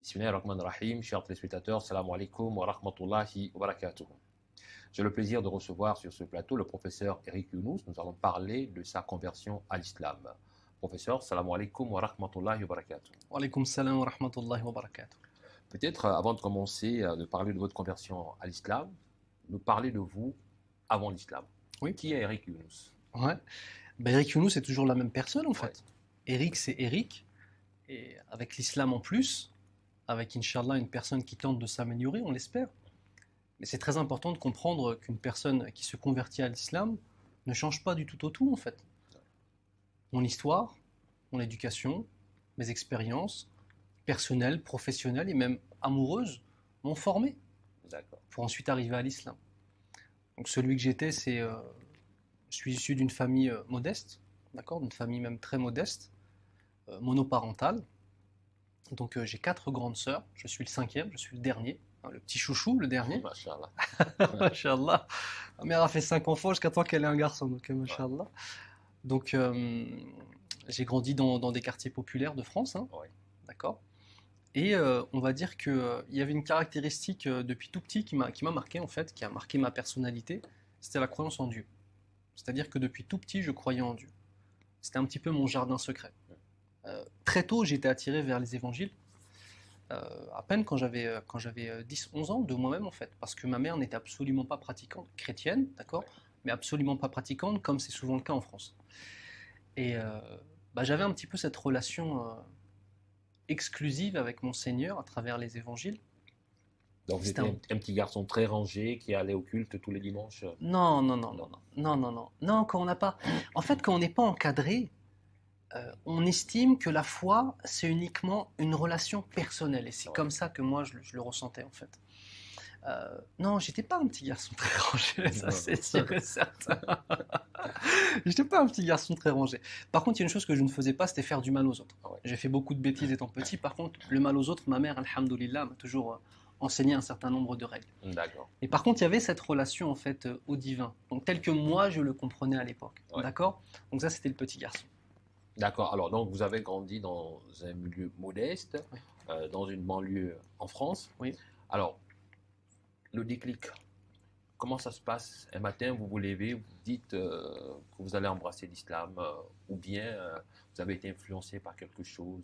Bismillahirrahmanirrahim, chers téléspectateurs, salam alaikum wa rahmatullahi wa barakatuh. J'ai le plaisir de recevoir sur ce plateau le professeur Eric Younous. Nous allons parler de sa conversion à l'islam. Professeur, salam alaikum wa rahmatullahi wa barakatuh. Wa alaykoum salam wa rahmatullahi wa barakatuh. Peut-être avant de commencer de parler de votre conversion à l'islam, nous parler de vous avant l'islam. Oui. Qui est Eric Younous? Ouais. Eric Younous, c'est toujours la même personne en fait. Eric, c'est Eric. Et avec l'islam en plus, avec Inch'Allah une personne qui tente de s'améliorer, on l'espère. Mais c'est très important de comprendre qu'une personne qui se convertit à l'islam ne change pas du tout au tout en fait. Mon histoire, mon éducation, mes expériences personnelles, professionnelles et même amoureuses m'ont formé pour ensuite arriver à l'islam. Donc celui que j'étais, je suis issu d'une famille modeste, d'accord, d'une famille même très modeste, monoparentale. Donc j'ai 4 grandes sœurs, je suis le 5e, je suis le dernier, le petit chouchou, le dernier. Masha'Allah. Masha'Allah. Ma mère a fait 5 enfants jusqu'à temps qu'elle ait un garçon, donc Masha'Allah. Donc j'ai grandi dans des quartiers populaires de France, hein, d'accord. Et on va dire qu'il y avait une caractéristique depuis tout petit qui m'a marqué en fait, qui a marqué ma personnalité, c'était la croyance en Dieu. C'est-à-dire que depuis tout petit, je croyais en Dieu. C'était un petit peu mon jardin secret. Très tôt, j'étais attiré vers les évangiles, à peine quand j'avais 10-11 ans, de moi-même en fait, parce que ma mère n'était absolument pas pratiquante, chrétienne, d'accord, mais absolument pas pratiquante, comme c'est souvent le cas en France. Et j'avais un petit peu cette relation exclusive avec mon Seigneur à travers les évangiles. Donc vous étiez un petit garçon très rangé qui allait au culte tous les dimanches? Non, quand on n'a pas... En fait, quand on n'est pas encadré, on estime que la foi, c'est uniquement une relation personnelle. Et c'est comme ça que moi, je le ressentais, en fait. Non, j'étais pas un petit garçon très rangé, ça c'est sûr et certain. J'étais pas un petit garçon très rangé. Par contre, il y a une chose que je ne faisais pas, c'était faire du mal aux autres. J'ai fait beaucoup de bêtises étant petit. Par contre, le mal aux autres, ma mère, alhamdoulilah, m'a toujours enseigné un certain nombre de règles. D'accord. Et par contre, il y avait cette relation, en fait, au divin. Donc, tel que moi, je le comprenais à l'époque. D'accord. Donc ça, c'était le petit garçon. D'accord. Alors, donc, vous avez grandi dans un milieu modeste, dans une banlieue en France. Oui. Alors, le déclic, comment ça se passe? Un matin, vous vous levez, vous dites que vous allez embrasser l'islam, ou bien vous avez été influencé par quelque chose?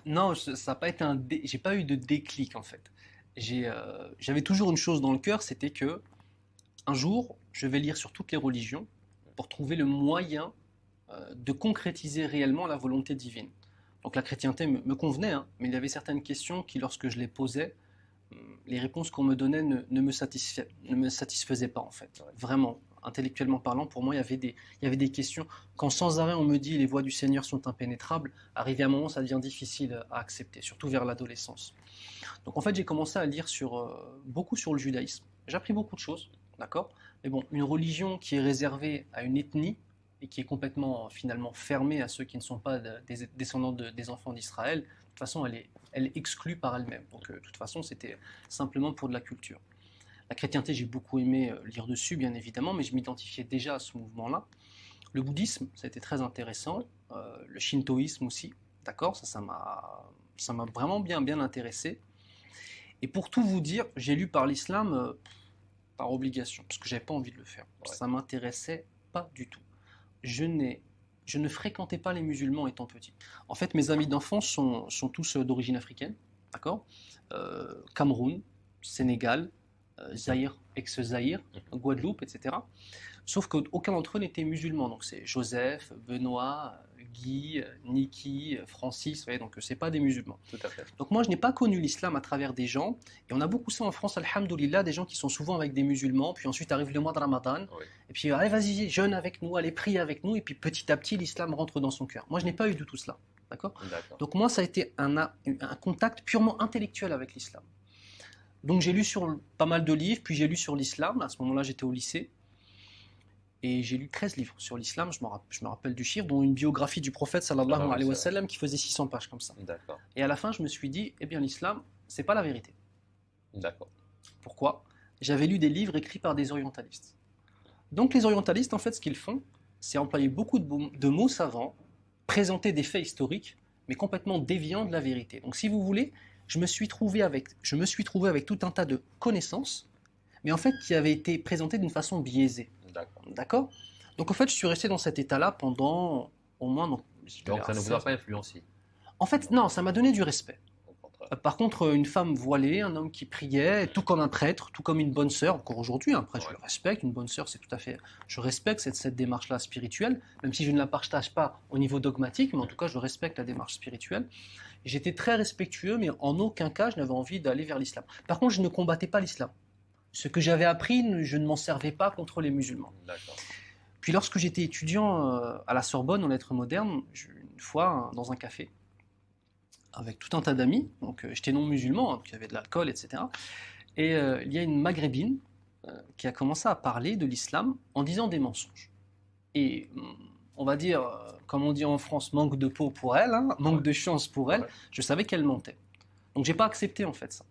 Non, ça n'a pas été j'ai pas eu de déclic en fait. J'avais toujours une chose dans le cœur, c'était que un jour, je vais lire sur toutes les religions pour trouver le moyen de concrétiser réellement la volonté divine. Donc la chrétienté me convenait, hein, mais il y avait certaines questions qui, lorsque je les posais, les réponses qu'on me donnait ne me satisfaisaient pas en fait. Vraiment, intellectuellement parlant, pour moi, il y avait des questions. Quand sans arrêt on me dit les voies du Seigneur sont impénétrables, arrivé à un moment, ça devient difficile à accepter, surtout vers l'adolescence. Donc en fait, j'ai commencé à lire beaucoup sur le judaïsme. J'ai appris beaucoup de choses, d'accord. Mais bon, une religion qui est réservée à une ethnie et qui est complètement finalement fermée à ceux qui ne sont pas des descendants des enfants d'Israël, de toute façon, elle est exclue par elle-même. Donc de toute façon, c'était simplement pour de la culture. La chrétienté, j'ai beaucoup aimé lire dessus, bien évidemment, mais je m'identifiais déjà à ce mouvement-là. Le bouddhisme, ça a été très intéressant. Le shintoïsme aussi, d'accord, ça m'a vraiment bien intéressé. Et pour tout vous dire, j'ai lu par l'islam par obligation, parce que j'avais pas envie de le faire. Ça m'intéressait pas du tout. Je ne fréquentais pas les musulmans étant petit. En fait, mes amis d'enfance sont tous d'origine africaine, d'accord, Cameroun, Sénégal, Zaïre, ex-Zaïre, Guadeloupe, etc. Sauf qu'aucun d'entre eux n'était musulman. Donc c'est Joseph, Benoît, Guy, Niki, Francis, vous voyez, donc c'est pas des musulmans. Tout à fait. Donc moi je n'ai pas connu l'islam à travers des gens, et on a beaucoup ça en France, alhamdoulilah, des gens qui sont souvent avec des musulmans, puis ensuite arrive le mois de Ramadan, et puis allez vas-y, jeûne avec nous, allez prier avec nous, et puis petit à petit l'islam rentre dans son cœur. Moi je n'ai pas eu du tout cela, d'accord. Donc moi ça a été un contact purement intellectuel avec l'islam. Donc j'ai lu sur pas mal de livres, puis j'ai lu sur l'islam, à ce moment-là j'étais au lycée, et j'ai lu 13 livres sur l'islam, je me rappelle du chiffre, dont une biographie du prophète sallallahu alayhi wa sallam qui faisait 600 pages comme ça. D'accord. Et à la fin je me suis dit, eh bien l'islam, c'est pas la vérité. D'accord. Pourquoi? J'avais lu des livres écrits par des orientalistes. Donc les orientalistes, en fait, ce qu'ils font, c'est employer beaucoup de mots savants, présenter des faits historiques, mais complètement déviant de la vérité. Donc si vous voulez, je me suis trouvé avec tout un tas de connaissances, mais en fait qui avaient été présentées d'une façon biaisée. D'accord. D'accord? Donc en fait, je suis resté dans cet état-là pendant au moins... Donc ça ne vous a pas influencé, en fait, non, ça m'a donné du respect. au contraire. Par contre, une femme voilée, un homme qui priait, tout comme un prêtre, tout comme une bonne sœur, encore aujourd'hui, un prêtre, je le respecte, une bonne sœur, c'est tout à fait... Je respecte cette démarche-là spirituelle, même si je ne la partage pas au niveau dogmatique, mais en tout cas, je respecte la démarche spirituelle. J'étais très respectueux, mais en aucun cas, je n'avais envie d'aller vers l'islam. Par contre, je ne combattais pas l'islam. Ce que j'avais appris, je ne m'en servais pas contre les musulmans. D'accord. Puis lorsque j'étais étudiant à la Sorbonne, en lettres modernes, une fois dans un café, avec tout un tas d'amis, donc j'étais non musulman, donc il y avait de l'alcool, etc. Et il y a une maghrébine qui a commencé à parler de l'islam en disant des mensonges. Et on va dire, comme on dit en France, manque de peau pour elle, hein, manque de chance pour elle, je savais qu'elle mentait. Donc j'ai pas accepté en fait ça.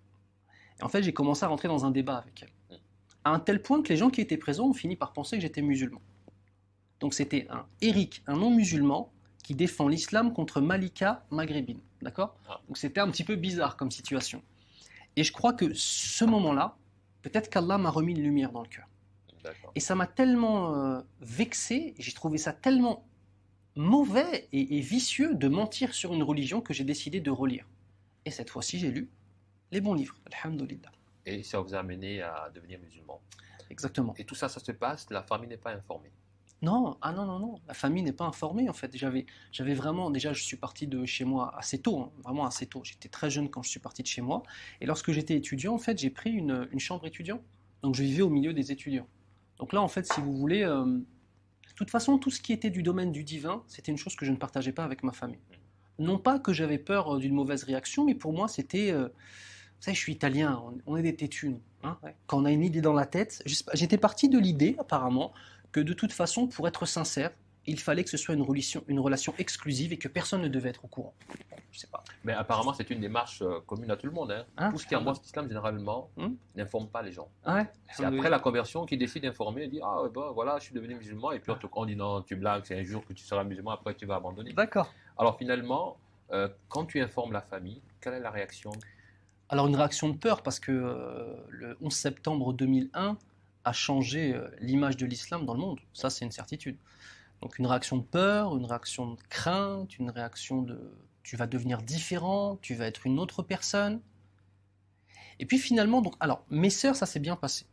Et en fait j'ai commencé à rentrer dans un débat avec elle. À un tel point que les gens qui étaient présents ont fini par penser que j'étais musulman. Donc c'était un Eric, un non-musulman, qui défend l'islam contre Malika maghrébine. D'accord? Donc c'était un petit peu bizarre comme situation. Et je crois que ce moment-là, peut-être qu'Allah m'a remis une lumière dans le cœur. Et ça m'a tellement vexé, j'ai trouvé ça tellement mauvais et vicieux de mentir sur une religion que j'ai décidé de relire. Et cette fois-ci, j'ai lu les bons livres, alhamdoulilah. Et ça vous a amené à devenir musulman. Exactement. Et tout ça, ça se passe, la famille n'est pas informée. Non, non, la famille n'est pas informée en fait. J'avais vraiment, déjà je suis parti de chez moi assez tôt, hein, vraiment assez tôt. J'étais très jeune quand je suis parti de chez moi. Et lorsque j'étais étudiant, en fait, j'ai pris une chambre étudiant. Donc je vivais au milieu des étudiants. Donc là, en fait, si vous voulez, de toute façon, tout ce qui était du domaine du divin, c'était une chose que je ne partageais pas avec ma famille. Non pas que j'avais peur d'une mauvaise réaction, mais pour moi, c'était... vous savez, je suis italien, on est des têtus, nous, hein, ouais. Quand on a une idée dans la tête, j'étais parti de l'idée, apparemment, que de toute façon, pour être sincère, il fallait que ce soit une relation exclusive et que personne ne devait être au courant. Je sais pas. Mais apparemment, c'est une démarche commune à tout le monde. Tout ce qui embrasse l'islam, généralement, n'informe pas les gens. C'est après la conversion qu'ils décident d'informer et dire ah ben voilà, je suis devenu musulman. Et puis on dit non, tu blagues, c'est un jour que tu seras musulman, après tu vas abandonner. D'accord. Alors finalement, quand tu informes la famille, quelle est la réaction? Alors une réaction de peur parce que le 11 septembre 2001 a changé l'image de l'islam dans le monde. Ça, c'est une certitude. Donc une réaction de peur, une réaction de crainte, une réaction de tu vas devenir différent, tu vas être une autre personne. Et puis finalement, donc, alors mes sœurs, ça s'est bien passé.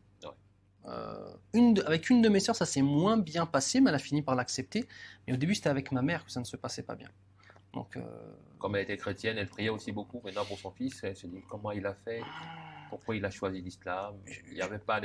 Avec une de mes sœurs, ça s'est moins bien passé, mais elle a fini par l'accepter. Mais au début, c'était avec ma mère que ça ne se passait pas bien. Donc, comme elle était chrétienne, elle priait aussi beaucoup. Maintenant pour son fils, elle se dit comment il a fait, pourquoi il a choisi l'islam. Il n'y avait pas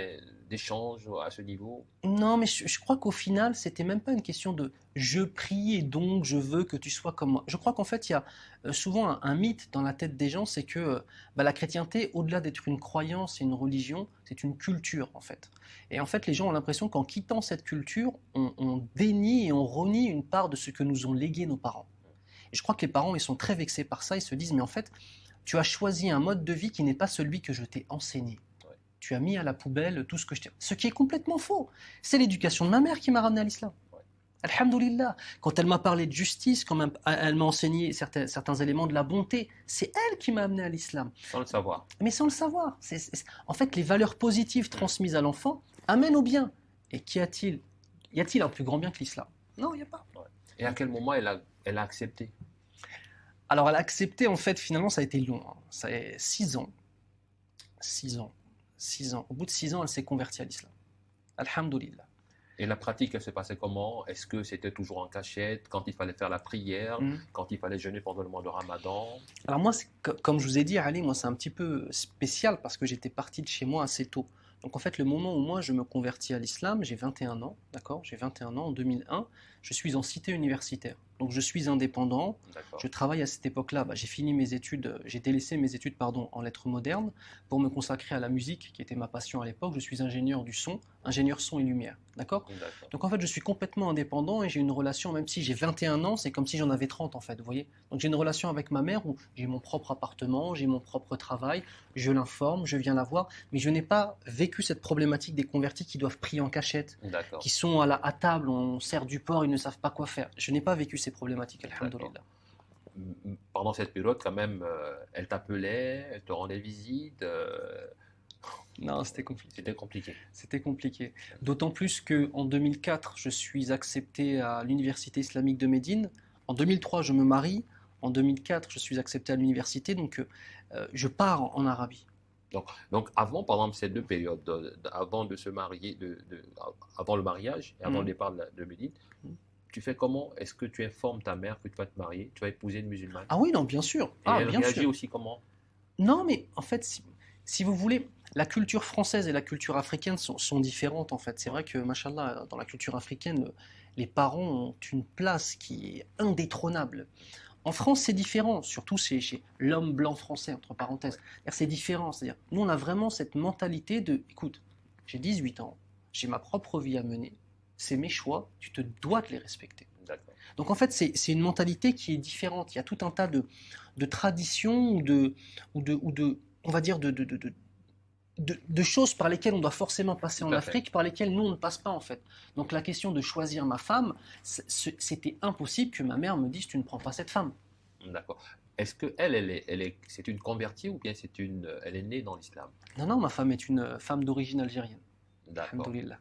d'échange à ce niveau. Non, mais je crois qu'au final, c'était même pas une question de je prie et donc je veux que tu sois comme moi. Je crois qu'en fait, il y a souvent un mythe dans la tête des gens, c'est que la chrétienté, au-delà d'être une croyance et une religion, c'est une culture en fait. Et en fait, les gens ont l'impression qu'en quittant cette culture, on dénie et on renie une part de ce que nous ont légué nos parents. Et je crois que les parents, ils sont très vexés par ça, ils se disent mais en fait, tu as choisi un mode de vie qui n'est pas celui que je t'ai enseigné. Ouais. Tu as mis à la poubelle tout ce que je t'ai... Ce qui est complètement faux. C'est l'éducation de ma mère qui m'a ramené à l'islam. Ouais. Alhamdoulilah. Quand elle m'a parlé de justice, quand elle m'a enseigné certains éléments de la bonté, c'est elle qui m'a amené à l'islam. Sans le savoir. Mais sans le savoir. En fait, les valeurs positives transmises à l'enfant amènent au bien. Et y a-t-il un plus grand bien que l'islam? Non, il n'y a pas. Ouais. Et à quel moment elle a accepté? Alors, elle a accepté, en fait, finalement, ça a été long. Hein. Ça a 6 ans. 6 ans. 6 ans. Au bout de 6 ans, elle s'est convertie à l'islam. Alhamdoulilah. Et la pratique, elle se passait comment? Est-ce que c'était toujours en cachette, quand il fallait faire la prière, quand il fallait jeûner pendant le mois de Ramadan? Alors moi, comme je vous ai dit, Ali, moi, c'est un petit peu spécial parce que j'étais parti de chez moi assez tôt. Donc en fait, le moment où moi, je me convertis à l'islam, j'ai 21 ans, d'accord? J'ai 21 ans, en 2001, je suis en cité universitaire. Donc je suis indépendant, je travaille à cette époque-là, j'ai fini mes études, j'ai délaissé mes études en lettres modernes pour me consacrer à la musique qui était ma passion à l'époque. Je suis ingénieur du son, ingénieur son et lumière, d'accord? Donc en fait je suis complètement indépendant et j'ai une relation, même si j'ai 21 ans, c'est comme si j'en avais 30 en fait, vous voyez? Donc j'ai une relation avec ma mère où j'ai mon propre appartement, j'ai mon propre travail, je l'informe, je viens la voir, mais je n'ai pas vécu cette problématique des convertis qui doivent prier en cachette, qui sont à table, on sert du porc, ils ne savent pas quoi faire. Je n'ai pas vécu ces problématiques, alhamdoulilah. pendant cette période, quand même, elle t'appelait, elle te rendait visite. Non, c'était compliqué. C'était compliqué. C'était compliqué. D'autant plus qu'en 2004, je suis accepté à l'Université islamique de Médine. En 2003, je me marie. En 2004, je suis accepté à l'université. Donc, je pars en Arabie. Donc, avant, par exemple, ces deux périodes, avant de se marier, avant le mariage et avant le départ de Médine, tu fais comment? Est-ce que tu informes ta mère que tu vas te marier, tu vas épouser une musulmane? Ah oui, non, bien sûr. Et Ah, elle bien réagit sûr. aussi comment? Non, mais en fait, si vous voulez, la culture française et la culture africaine sont différentes, en fait. C'est vrai que, machallah, dans la culture africaine, les parents ont une place qui est indétrônable. En France, c'est différent, surtout chez l'homme blanc français, entre parenthèses. C'est différent, c'est-à-dire, nous, on a vraiment cette mentalité de, écoute, j'ai 18 ans, j'ai ma propre vie à mener, c'est mes choix, tu te dois de les respecter. D'accord. Donc en fait, c'est une mentalité qui est différente. Il y a tout un tas de traditions ou de, on va dire, de choses par lesquelles on doit forcément passer en Tout à fait. Afrique, par lesquelles nous, on ne passe pas en fait. Donc la question de choisir ma femme, c'était impossible que ma mère me dise tu ne prends pas cette femme. D'accord. Est-ce que c'est une convertie ou bien elle est née dans l'islam? Non, non, ma femme est une femme d'origine algérienne. D'accord. Alhamdoulilah.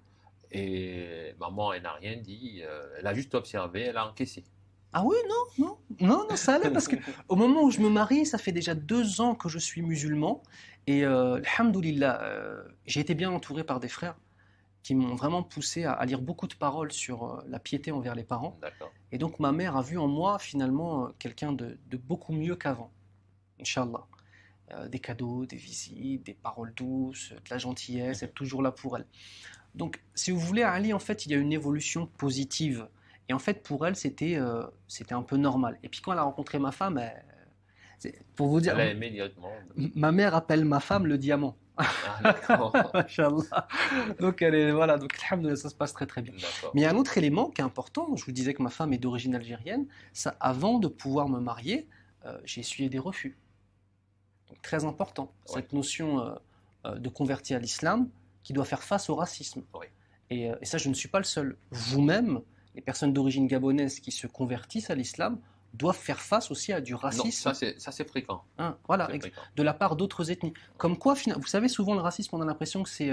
Et maman, elle n'a rien dit, elle a juste observé, elle a encaissé. Ah oui, non, ça allait parce que au moment où je me marie, ça fait déjà 2 ans que je suis musulman et alhamdoulilah, j'ai été bien entouré par des frères qui m'ont vraiment poussé à lire beaucoup de paroles sur la piété envers les parents. D'accord. Et donc ma mère a vu en moi finalement quelqu'un de beaucoup mieux qu'avant, Inch'Allah. Des cadeaux, des visites, des paroles douces, de la gentillesse, être toujours là pour elle. Donc si vous voulez, Ali, en fait, il y a une évolution positive. Et en fait, pour elle, c'était un peu normal. Et puis quand elle a rencontré ma femme, pour vous dire, Elle a aimé directement. ma mère appelle ma femme le diamant. Ah, d'accord. Machallah. Donc elle est, voilà, donc alhamdoulilah, ça se passe très très bien. D'accord. Mais il y a un autre élément qui est important. Je vous disais que ma femme est d'origine algérienne. Ça, avant de pouvoir me marier, j'ai essuyé des refus. Donc très important. Ouais. Cette notion de convertir à l'islam qui doit faire face au racisme. Oui. Et ça, je ne suis pas le seul. Vous-même, les personnes d'origine gabonaise qui se convertissent à l'islam doivent faire face aussi à du Non, racisme. ça c'est fréquent. Hein, voilà, C'est fréquent. de la part d'autres ethnies. Comme quoi, vous savez, souvent le racisme, on a l'impression que c'est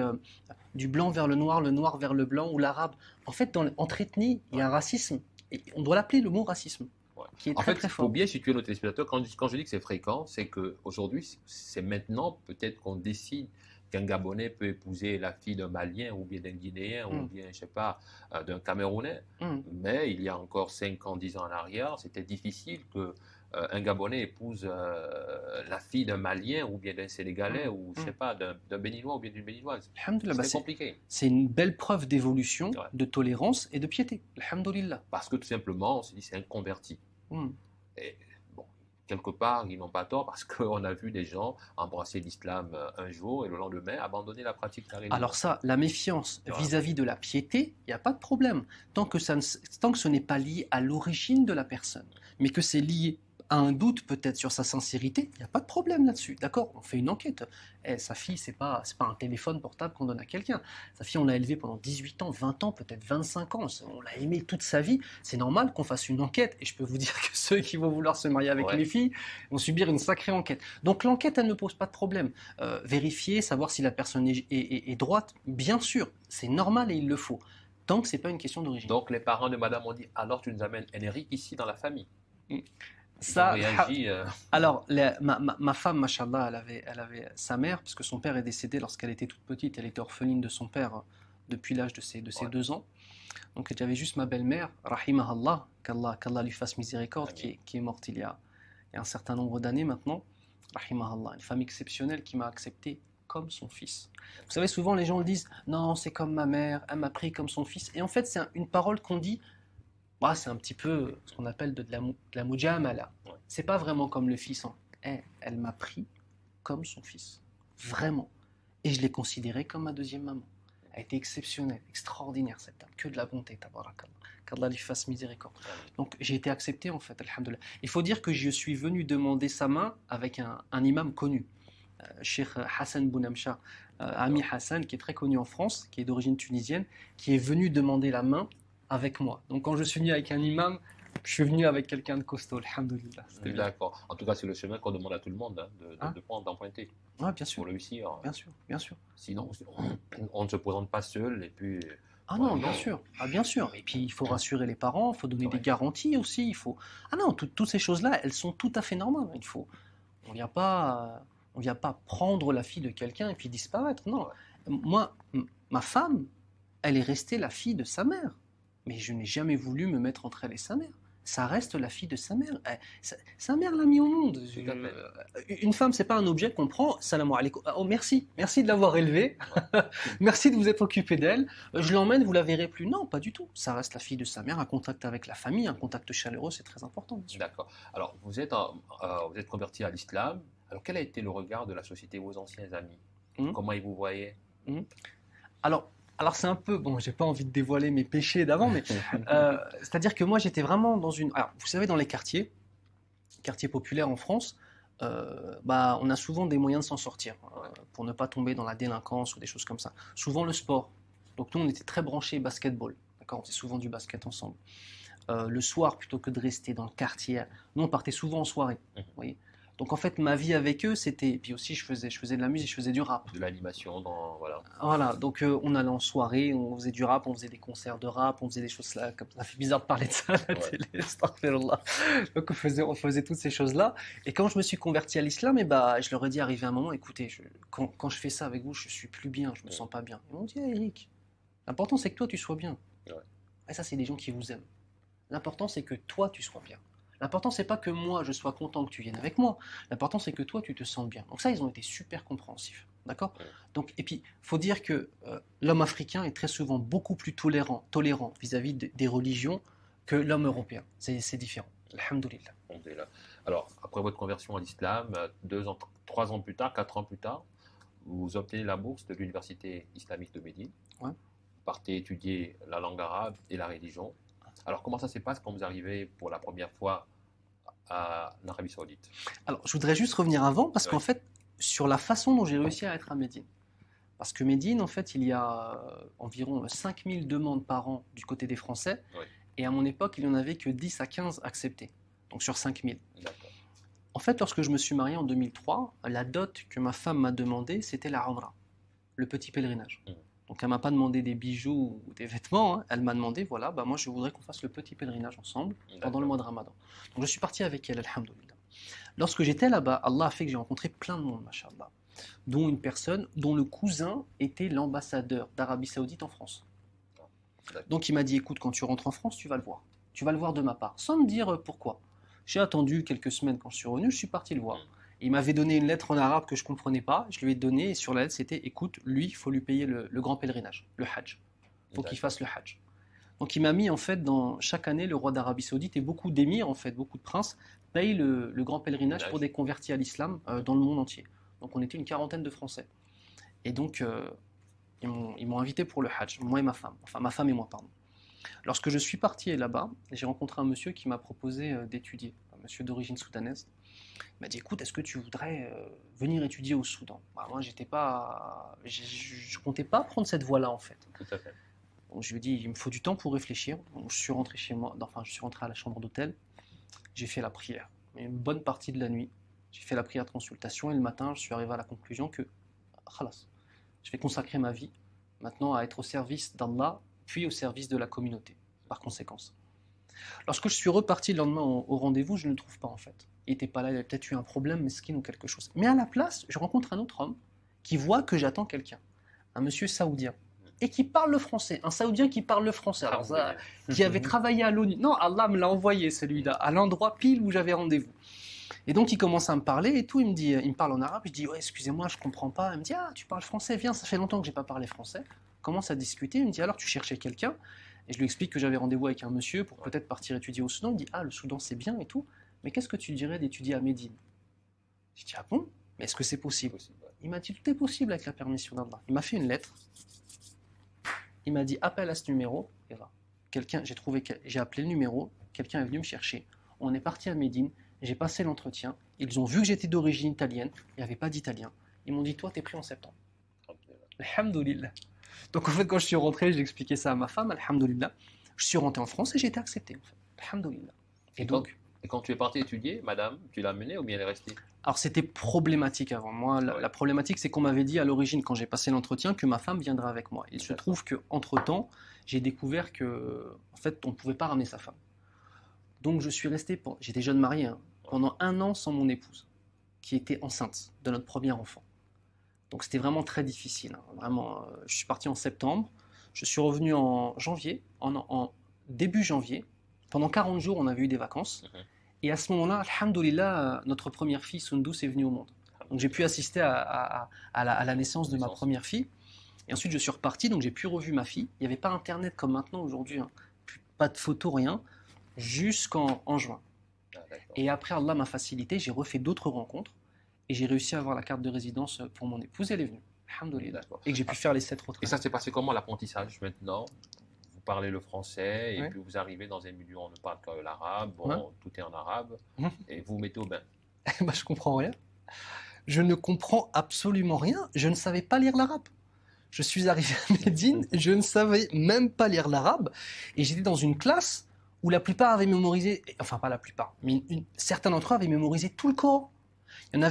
du blanc vers le noir vers le blanc ou l'arabe. En fait, entre ethnies, il y a un racisme. Et on doit l'appeler le mot racisme, Ouais. qui est En très fait, très il faut fort. bien situer nos téléspectateurs. Quand je dis que c'est fréquent, c'est qu'aujourd'hui, c'est maintenant peut-être qu'on décide qu'un Gabonais peut épouser la fille d'un Malien ou bien d'un Guinéen ou bien, je sais pas, d'un Camerounais. Mais il y a encore 5 ans, 10 ans en arrière, c'était difficile que un Gabonais épouse la fille d'un Malien ou bien d'un Sénégalais ou, je sais pas, d'un Béninois ou bien d'une Béninoise. Alhamdoulilah, bah, C'est compliqué. c'est une belle preuve d'évolution, Ouais. de tolérance et de piété. Alhamdoulilah. Parce que tout simplement, on se dit c'est un converti. Mm. Et bon, quelque part, ils n'ont pas tort parce qu'on a vu des gens embrasser l'islam un jour et le lendemain abandonner la pratique de la religion. Alors ça, la méfiance Voilà. vis-à-vis de la piété, il n'y a pas de problème. Tant que ce n'est pas lié à l'origine de la personne, mais que c'est lié à un doute peut-être sur sa sincérité, il n'y a pas de problème là-dessus. D'accord, on fait une enquête. Sa fille, c'est pas un téléphone portable qu'on donne à quelqu'un. Sa fille, on l'a élevée pendant 18 ans, 20 ans, peut-être 25 ans. On l'a aimée toute sa vie. C'est normal qu'on fasse une enquête. Et je peux vous dire que ceux qui vont vouloir se marier avec Ouais. mes filles vont subir une sacrée enquête. Donc l'enquête, elle ne pose pas de problème. Vérifier, savoir si la personne est droite, bien sûr, c'est normal et il le faut. Tant que c'est pas une question d'origine. Donc les parents de madame ont dit alors tu nous amènes Henrik ici dans la famille. Ils Ça, ont réagi. alors, ma femme, machallah, elle avait sa mère, puisque son père est décédé lorsqu'elle était toute petite. Elle était orpheline de son père depuis l'âge de ses Ouais. 2 ans. Donc, j'avais juste ma belle-mère, rahimahallah, qu'Allah lui fasse miséricorde, Amin. qui est morte il y a un certain nombre d'années maintenant. Rahimahallah, une femme exceptionnelle qui m'a accepté comme son fils. Vous savez, souvent les gens le disent, non, c'est comme ma mère, elle m'a pris comme son fils. Et en fait, c'est une parole qu'on dit. Bah, c'est un petit peu ce qu'on appelle de la mujamala. Ouais. C'est pas vraiment comme le fils. Hein. Elle m'a pris comme son fils. Vraiment. Et je l'ai considérée comme ma deuxième maman. Elle était exceptionnelle, extraordinaire cette dame. Que de la bonté, tabarakallah. Qu'Allah lui fasse miséricorde. Donc j'ai été accepté en fait, alhamdoulilah. Il faut dire que je suis venu demander sa main avec un imam connu. Cheikh Hassan Bounamcha, Ami Hassan, qui est très connu en France, qui est d'origine tunisienne, qui est venu demander la main avec moi. Donc quand je suis venu avec un imam, Je suis venu avec quelqu'un de costaud, alhamdoulilah. C'était bien. D'accord. En tout cas, c'est le chemin qu'on demande à tout le monde hein, Hein? de prendre, d'emprunter Ouais, bien sûr, pour réussir. bien sûr, bien sûr. Sinon, on ne se présente pas seul et puis Ah voilà, non, bien non. sûr, ah, bien sûr. Et puis il faut rassurer les parents, il faut donner des Ouais. garanties aussi. Il faut. Ah non, toutes ces choses-là, elles sont tout à fait normales. Il faut. On vient pas prendre la fille de quelqu'un et puis disparaître. Non. Ouais. Moi, ma femme, elle est restée la fille de sa mère. Mais je n'ai jamais voulu me mettre entre elle et sa mère. Ça reste la fille de sa mère. Sa mère l'a mis au monde. Tout à fait. Une femme, c'est pas un objet qu'on prend. Salam alaikum. Oh, merci. Merci de l'avoir élevée. Merci de vous être occupé d'elle. Je l'emmène, vous la verrez plus. Non, pas du tout. Ça reste la fille de sa mère, un contact avec la famille, un contact chaleureux, c'est très important, bien sûr. D'accord. Alors, vous êtes converti à l'islam. Alors, quel a été le regard de la société, vos anciens amis? Mhm. Comment ils vous voyaient? Mhm. Alors c'est un peu, bon, j'ai pas envie de dévoiler mes péchés d'avant, mais c'est-à-dire que moi j'étais vraiment dans une. Alors, vous savez, dans les quartiers populaires en France, bah, on a souvent des moyens de s'en sortir pour ne pas tomber dans la délinquance ou des choses comme ça. Souvent le sport. Donc nous, on était très branchés basketball. D'accord, on faisait souvent du basket ensemble. Le soir, plutôt que de rester dans le quartier, nous on partait souvent en soirée. Vous voyez. Donc en fait, ma vie avec eux, c'était. Puis aussi, je faisais de la musique, je faisais du rap. De l'animation, voilà. Voilà, donc on allait en soirée, on faisait du rap, on faisait des concerts de rap, on faisait des choses là, comme ça fait bizarre de parler de ça à la Ouais. télé, astaghfirullah. Donc on faisait toutes ces choses-là. Et quand je me suis converti à l'islam, et bah, je leur ai dit, arrivé un moment, écoutez, quand je fais ça avec vous, je suis plus bien, je me sens pas bien. Ils m'ont dit, hey, Eric, l'important c'est que toi tu sois bien. Ouais. Et ça, c'est des gens qui vous aiment. L'important c'est que toi tu sois bien. L'important c'est pas que moi je sois content que tu viennes avec moi. L'important c'est que toi tu te sentes bien. Donc ça, ils ont été super compréhensifs. D'accord? Ouais. Donc, et puis, faut dire que l'homme africain est très souvent beaucoup plus tolérant vis-à-vis des religions que l'homme européen. C'est différent. Alhamdoulilah. Alhamdulillah. Alors, après votre conversion à l'islam, 2 ans, 3 ans plus tard, 4 ans plus tard, vous obtenez la bourse de l'université islamique de Médine. Ouais. Vous partez étudier la langue arabe et la religion. Alors, comment ça se passe quand vous arrivez pour la première fois en Arabie Saoudite? Alors, je voudrais juste revenir avant parce Ouais. qu'en fait, sur la façon dont j'ai réussi à être à Médine. Parce que Médine, en fait, il y a environ 5000 demandes par an du côté des Français. Ouais. Et à mon époque, il n'y en avait que 10 à 15 acceptées. Donc sur 5000. D'accord. En fait, lorsque je me suis marié en 2003, la dot que ma femme m'a demandé, c'était la Umrah, le petit pèlerinage. Mhm. Donc elle m'a pas demandé des bijoux ou des vêtements, hein. Elle m'a demandé, voilà, bah moi je voudrais qu'on fasse le petit pèlerinage ensemble pendant le mois de Ramadan. Donc je suis parti avec elle, alhamdoulilah. Lorsque j'étais là-bas, Allah a fait que j'ai rencontré plein de monde, machallah, dont une personne dont le cousin était l'ambassadeur d'Arabie Saoudite en France. D'accord. Donc il m'a dit, écoute, quand tu rentres en France, tu vas le voir. Tu vas le voir de ma part, sans me dire pourquoi. J'ai attendu quelques semaines quand je suis revenu, je suis parti le voir. Il m'avait donné une lettre en arabe que je ne comprenais pas, je lui ai donné, et sur la lettre c'était, écoute, lui, il faut lui payer le grand pèlerinage, le Hajj. Il faut qu'il fasse le Hajj. Donc il m'a mis en fait dans chaque année le roi d'Arabie Saoudite et beaucoup d'émirs en fait, beaucoup de princes payent le grand pèlerinage pour des convertis à l'islam dans le monde entier. Donc on était une quarantaine de Français. Et donc ils m'ont invité pour le Hajj, moi et ma femme, enfin ma femme et moi pardon. Lorsque je suis parti là-bas, j'ai rencontré un monsieur qui m'a proposé d'étudier, un monsieur d'origine soudanaise. Il m'a dit, écoute, est-ce que tu voudrais venir étudier au Soudan? Bah, moi, je comptais pas prendre cette voie-là en fait. Tout à fait. Donc, je lui ai dit, il me faut du temps pour réfléchir. Donc, je suis rentré chez moi, enfin, je suis rentré à la chambre d'hôtel. J'ai fait la prière. Une bonne partie de la nuit, j'ai fait la prière de consultation et le matin, je suis arrivé à la conclusion que, khalas, je vais consacrer ma vie maintenant à être au service d'Allah, puis au service de la communauté, par conséquence. Lorsque je suis reparti le lendemain au rendez-vous, je ne le trouve pas en fait. Il n'était pas là, il avait peut-être eu un problème, mesquin ou quelque chose. Mais à la place, je rencontre un autre homme qui voit que j'attends quelqu'un, un monsieur saoudien, et qui parle le français, un saoudien qui parle le français, alors ça, qui avait travaillé à l'ONU. Non, Allah me l'a envoyé celui-là, à l'endroit pile où j'avais rendez-vous. Et donc il commence à me parler et tout, il me parle en arabe, je dis, ouais, excusez-moi, je comprends pas. Il me dit, ah, tu parles français, viens, ça fait longtemps que j'ai pas parlé français. On commence à discuter, il me dit, alors tu cherchais quelqu'un? Et je lui explique que j'avais rendez-vous avec un monsieur pour peut-être partir étudier au Soudan. Il me dit, ah, le Soudan c'est bien et tout, mais qu'est-ce que tu dirais d'étudier à Médine? Je dis, ah bon? Mais est-ce que c'est possible? Il m'a dit, tout est possible avec la permission d'Allah. Il m'a fait une lettre. Il m'a dit, appelle à ce numéro, et va. J'ai appelé le numéro, quelqu'un est venu me chercher. On est parti à Médine, j'ai passé l'entretien. Ils ont vu que j'étais d'origine italienne, il n'y avait pas d'italien. Ils m'ont dit, toi, t'es pris en septembre. Alhamdoulilah. Donc en fait, quand je suis rentré, j'ai expliqué ça à ma femme, alhamdoulilah. Je suis rentré en France et j'ai été accepté, en fait. Alhamdoulilah. Et donc, Et quand tu es parti étudier, madame, tu l'as amenée ou bien elle est restée? alors c'était problématique avant. Moi, Ouais. la problématique, c'est qu'on m'avait dit à l'origine, quand j'ai passé l'entretien, que ma femme viendrait avec moi. Il se D'accord. trouve qu'entre-temps, j'ai découvert que, en fait, on ne pouvait pas ramener sa femme. Donc je suis resté, j'étais jeune marié, hein, pendant 1 an sans mon épouse, qui était enceinte de notre premier enfant. Donc c'était vraiment très difficile, hein, vraiment. Je suis parti en septembre, je suis revenu en janvier, en début janvier. Pendant 40 jours, on avait eu des vacances. Mhm. Et à ce moment-là, alhamdoulilah, notre première fille, Sundus, est venue au monde. Donc j'ai pu assister à la naissance de ma première fille. Et ensuite, je suis reparti, donc j'ai pu revu ma fille. Il n'y avait pas Internet comme maintenant aujourd'hui, hein. Pas de photos, rien, jusqu'en juin. Ah, d'accord. Et après, Allah m'a facilité, j'ai refait d'autres rencontres et j'ai réussi à avoir la carte de résidence pour mon épouse. Elle est venue, alhamdoulilah. D'accord. Et que j'ai pu faire les 7 Et retraites. ça s'est passé comment l'apprentissage maintenant? Vous parlez le français et Ouais. puis vous arrivez dans un milieu où on ne parle que l'arabe, bon, Ouais. tout est en arabe, Mhm. et vous vous mettez au bain. Bah, je comprends rien. Je ne comprends absolument rien. Je ne savais pas lire l'arabe. Je suis arrivé à Médine, je ne savais même pas lire l'arabe. Et j'étais dans une classe où la plupart avaient mémorisé, enfin pas la plupart, mais certains d'entre eux avaient mémorisé tout le Coran. Il y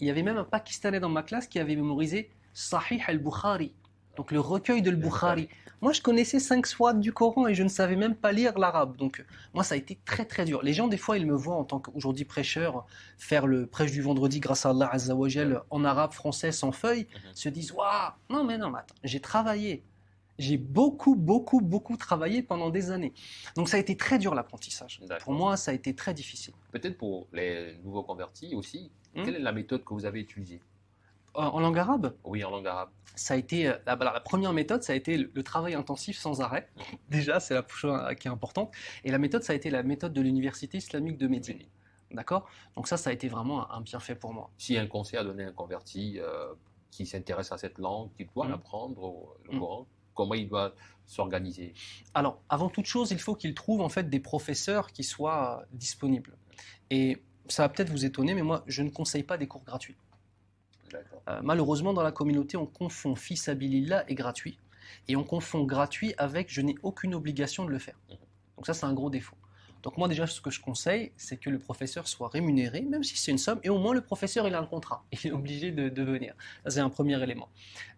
avait même un Pakistanais dans ma classe qui avait mémorisé Sahih al-Bukhari, donc le recueil de al-Bukhari. Moi, je connaissais 5 sourates du Coran et je ne savais même pas lire l'arabe. Donc, moi, ça a été très, très dur. Les gens, des fois, ils me voient en tant qu'aujourd'hui prêcheur faire le prêche du vendredi grâce à Allah Azza wa Jal en arabe, français, sans feuille, se disent waouh, non, mais attends, j'ai travaillé. J'ai beaucoup, beaucoup, beaucoup travaillé pendant des années. Donc, ça a été très dur l'apprentissage. D'accord. Pour moi, ça a été très difficile. Peut-être pour les nouveaux convertis aussi, Hmm. quelle est la méthode que vous avez utilisée? En langue arabe, Oui, en langue arabe. ça a été la première méthode, ça a été le travail intensif sans arrêt. Déjà, c'est la chose qui est importante. Et la méthode, ça a été la méthode de l'université islamique de Médine. D'accord? Donc ça a été vraiment un bienfait pour moi. Si un conseil à donner à un converti qui s'intéresse à cette langue, qui doit Mm. l'apprendre, le Mm. Coran, comment il doit s'organiser? Alors, avant toute chose, il faut qu'il trouve en fait des professeurs qui soient disponibles. Et ça va peut-être vous étonner, mais moi, je ne conseille pas des cours gratuits. D'accord. Malheureusement, dans la communauté, on confond fils habilillah et gratuit. Et on confond gratuit avec je n'ai aucune obligation de le faire. Donc ça, c'est un gros défaut. Donc moi, déjà, ce que je conseille, c'est que le professeur soit rémunéré, même si c'est une somme, et au moins le professeur, il a un contrat. Il est obligé de venir. Ça, c'est un premier élément.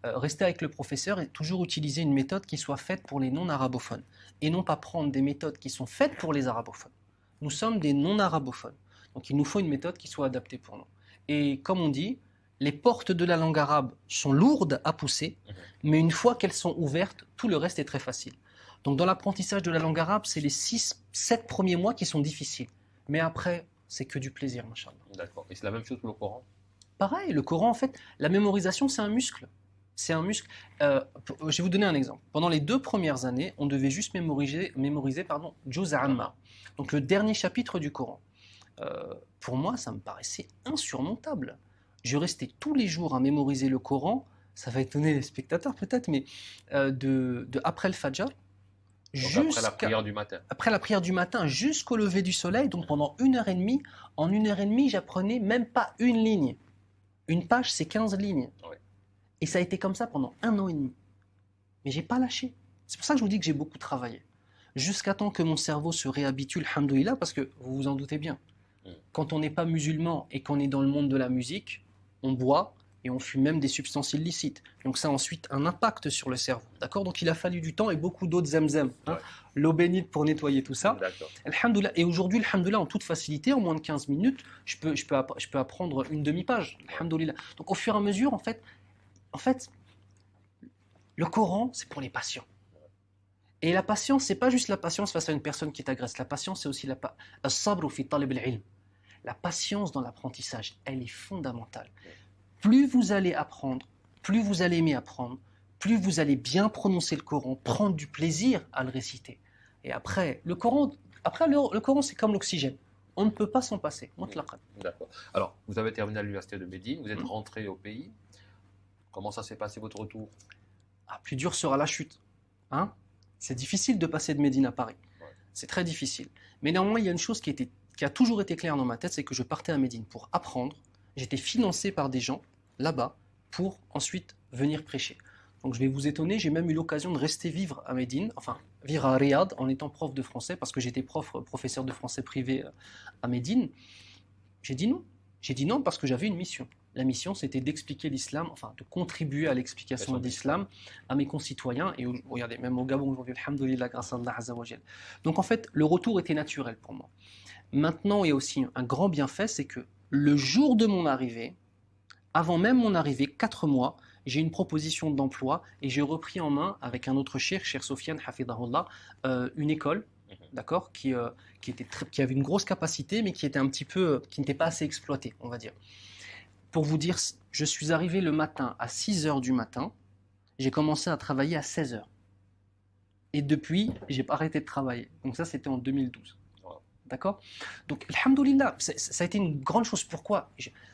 Rester avec le professeur et toujours utiliser une méthode qui soit faite pour les non-arabophones. Et non pas prendre des méthodes qui sont faites pour les arabophones. Nous sommes des non-arabophones. Donc il nous faut une méthode qui soit adaptée pour nous. Et comme on dit, les portes de la langue arabe sont lourdes à pousser, mais une fois qu'elles sont ouvertes, tout le reste est très facile. Donc dans l'apprentissage de la langue arabe, c'est les 6-7 premiers mois qui sont difficiles. Mais après, c'est que du plaisir, machallah. D'accord. Et c'est la même chose pour le Coran? Pareil, le Coran, en fait, la mémorisation, c'est un muscle. C'est un muscle. Je vais vous donner un exemple. Pendant les 2 premières années, on devait juste mémoriser Juz Amma, donc le dernier chapitre du Coran. Pour moi, ça me paraissait insurmontable. Je restais tous les jours à mémoriser le Coran. Ça va étonner les spectateurs peut-être, mais de après le Fajr, Donc après la prière du matin. après la prière du matin jusqu'au lever du soleil, donc pendant 1h30, en 1h30, j'apprenais même pas une ligne. Une page, c'est 15 lignes. Ouais. Et ça a été comme ça pendant 1 an et demi. Mais j'ai pas lâché. C'est pour ça que je vous dis que j'ai beaucoup travaillé. Jusqu'à temps que mon cerveau se réhabitue, alhamdoulilah, parce que vous vous en doutez bien. Quand on n'est pas musulman et qu'on est dans le monde de la musique, on boit et on fume même des substances illicites. Donc ça a ensuite un impact sur le cerveau. D'accord? Donc il a fallu du temps et beaucoup d'eau de Zamzam. Ouais. L'eau bénite pour nettoyer tout ça. D'accord. Alhamdoulilah. Et aujourd'hui, alhamdoulilah, en toute facilité, en moins de 15 minutes, je peux apprendre une demi-page. Alhamdoulilah. Donc au fur et à mesure, en fait, le Coran, c'est pour les patients. Et la patience, c'est pas juste la patience face à une personne qui t'agresse. La patience, c'est aussi as-sabru fi talib al-ilm. La patience dans l'apprentissage, elle est fondamentale. Plus vous allez apprendre, plus vous allez aimer apprendre, plus vous allez bien prononcer le Coran, prendre du plaisir à le réciter. Et après, le Coran, c'est comme l'oxygène. On ne peut pas s'en passer. Mutlaqan. D'accord. Alors, vous avez terminé à l'université de Médine, vous êtes rentré au pays. Comment ça s'est passé votre retour? Plus dur sera la chute. Hein? C'est difficile de passer de Médine à Paris. Ouais. C'est très difficile. Mais néanmoins, il y a une chose qui a toujours été claire dans ma tête, c'est que je partais à Médine pour apprendre. J'étais financé par des gens là-bas pour ensuite venir prêcher. Donc je vais vous étonner, j'ai même eu l'occasion de rester vivre à Médine, enfin vivre à Riyad en étant prof de français, parce que j'étais professeur de français privé à Médine. J'ai dit non. J'ai dit non parce que j'avais une mission. La mission, c'était d'expliquer l'islam, enfin de contribuer à l'explication de l'islam à mes concitoyens. Et regardez, même au Gabon aujourd'hui, alhamdoulilah, grâce à Allah Azza wa Jal. Donc en fait, le retour était naturel pour moi. Maintenant, il y a aussi un grand bienfait, c'est que le jour de mon arrivée, avant même mon arrivée, 4 mois, j'ai une proposition d'emploi et j'ai repris en main avec un autre cheikh, Cheikh Sofiane Hafidahullah, une école, d'accord, qui avait une grosse capacité, mais qui était un petit peu, qui n'était pas assez exploitée, on va dire. Pour vous dire, je suis arrivé le matin à 6h du matin, j'ai commencé à travailler à 16h. Et depuis, j'ai pas arrêté de travailler. Donc ça, c'était en 2012. D'accord? Donc, alhamdoulilah, ça a été une grande chose. Pourquoi?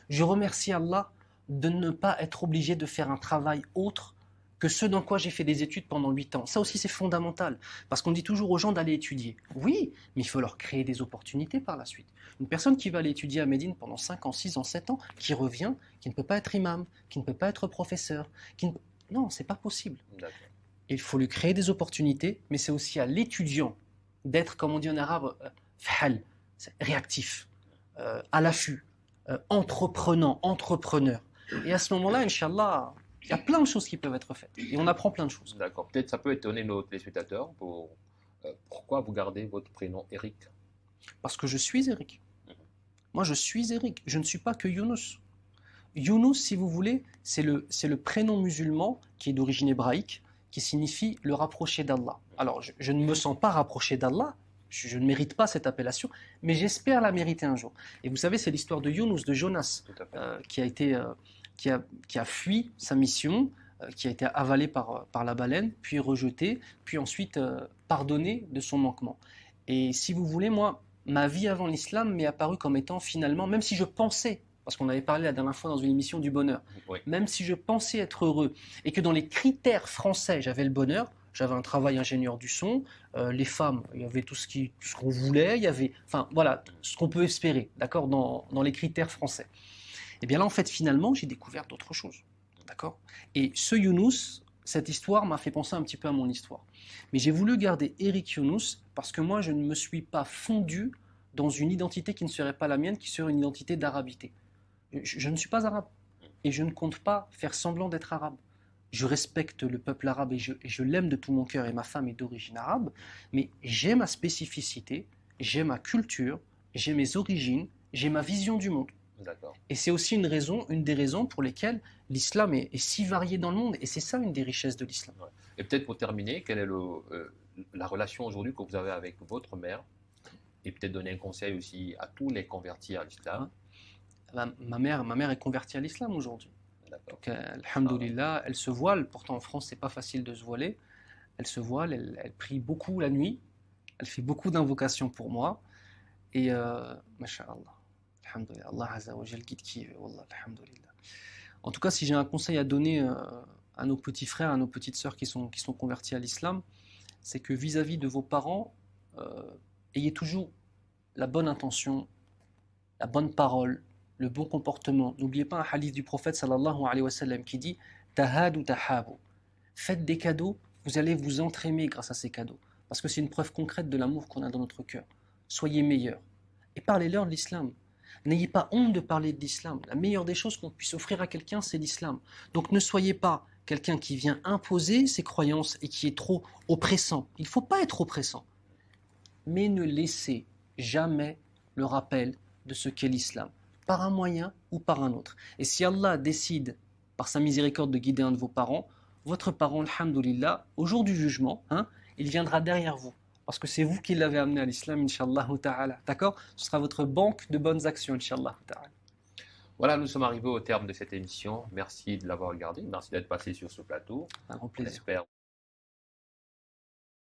Je remercie Allah de ne pas être obligé de faire un travail autre que ce dans quoi j'ai fait des études pendant 8 ans. Ça aussi, c'est fondamental. Parce qu'on dit toujours aux gens d'aller étudier. Oui, mais il faut leur créer des opportunités par la suite. Une personne qui va aller étudier à Médine pendant 5 ans, 6 ans, 7 ans, qui revient, qui ne peut pas être imam, qui ne peut pas être professeur, non, c'est pas possible. Il faut lui créer des opportunités, mais c'est aussi à l'étudiant d'être, comme on dit en arabe, fahal, réactif, à l'affût, entrepreneur. Et à ce moment-là, Inch'Allah, il y a plein de choses qui peuvent être faites. Et on apprend plein de choses. D'accord. Peut-être ça peut étonner nos téléspectateurs. Pourquoi vous gardez votre prénom Eric? Parce que je suis Eric. Moi, je suis Eric. Je ne suis pas que Younous. Younous, si vous voulez, c'est le prénom musulman qui est d'origine hébraïque, qui signifie le rapprocher d'Allah. Alors, je ne me sens pas rapproché d'Allah. Je ne mérite pas cette appellation, mais j'espère la mériter un jour. Et vous savez, c'est l'histoire de Younous, de Jonas, qui a fui sa mission, qui a été avalé par la baleine, puis rejeté, puis ensuite pardonné de son manquement. Et si vous voulez, moi, ma vie avant l'islam m'est apparue comme étant finalement, même si je pensais, parce qu'on avait parlé la dernière fois dans une émission du bonheur, oui. Même si je pensais être heureux, et que dans les critères français, j'avais le bonheur, j'avais un travail ingénieur du son, les femmes, il y avait tout ce qu'on voulait, il y avait, enfin voilà, ce qu'on peut espérer, d'accord, dans les critères français. Et bien là, en fait, finalement, j'ai découvert d'autres choses, d'accord. Et ce Younous, cette histoire m'a fait penser un petit peu à mon histoire. Mais j'ai voulu garder Eric Younous parce que moi, je ne me suis pas fondu dans une identité qui ne serait pas la mienne, qui serait une identité d'arabité. Je ne suis pas arabe et je ne compte pas faire semblant d'être arabe. Je respecte le peuple arabe et je l'aime de tout mon cœur et ma femme est d'origine arabe, mais j'ai ma spécificité, j'ai ma culture, j'ai mes origines, j'ai ma vision du monde. Et c'est aussi une des raisons pour lesquelles l'islam est si varié dans le monde et c'est ça une des richesses de l'islam. Ouais. Et peut-être pour terminer, quelle est la relation aujourd'hui que vous avez avec votre mère et peut-être donner un conseil aussi à tous les convertis à l'islam. Ma mère est convertie à l'islam aujourd'hui. Donc, alhamdoulilah, elle se voile. Pourtant, en France, c'est pas facile de se voiler. Elle se voile, elle prie beaucoup la nuit. Elle fait beaucoup d'invocations pour moi. Et, masha'Allah, alhamdoulilah, Allah Azza wa Jal guide qui veut, wallah, alhamdoulilah. En tout cas, si j'ai un conseil à donner à nos petits frères, à nos petites sœurs qui sont convertis à l'islam, c'est que vis-à-vis de vos parents, ayez toujours la bonne intention, la bonne parole, le bon comportement. N'oubliez pas un hadith du prophète sallallahu alayhi wa sallam qui dit « Tahadu tahabu ». Faites des cadeaux, vous allez vous entraimer grâce à ces cadeaux. Parce que c'est une preuve concrète de l'amour qu'on a dans notre cœur. Soyez meilleurs. Et parlez-leur de l'islam. N'ayez pas honte de parler de l'islam. La meilleure des choses qu'on puisse offrir à quelqu'un, c'est l'islam. Donc ne soyez pas quelqu'un qui vient imposer ses croyances et qui est trop oppressant. Il ne faut pas être oppressant. Mais ne laissez jamais le rappel de ce qu'est l'islam, par un moyen ou par un autre. Et si Allah décide, par sa miséricorde, de guider un de vos parents, votre parent, alhamdoulilah, au jour du jugement, il viendra derrière vous. Parce que c'est vous qui l'avez amené à l'islam, Inch'Allah ta'ala. D'accord? Ce sera votre banque de bonnes actions, Inch'Allah ta'ala. Voilà, nous sommes arrivés au terme de cette émission. Merci de l'avoir regardé. Merci d'être passé sur ce plateau. Un grand plaisir. J'espère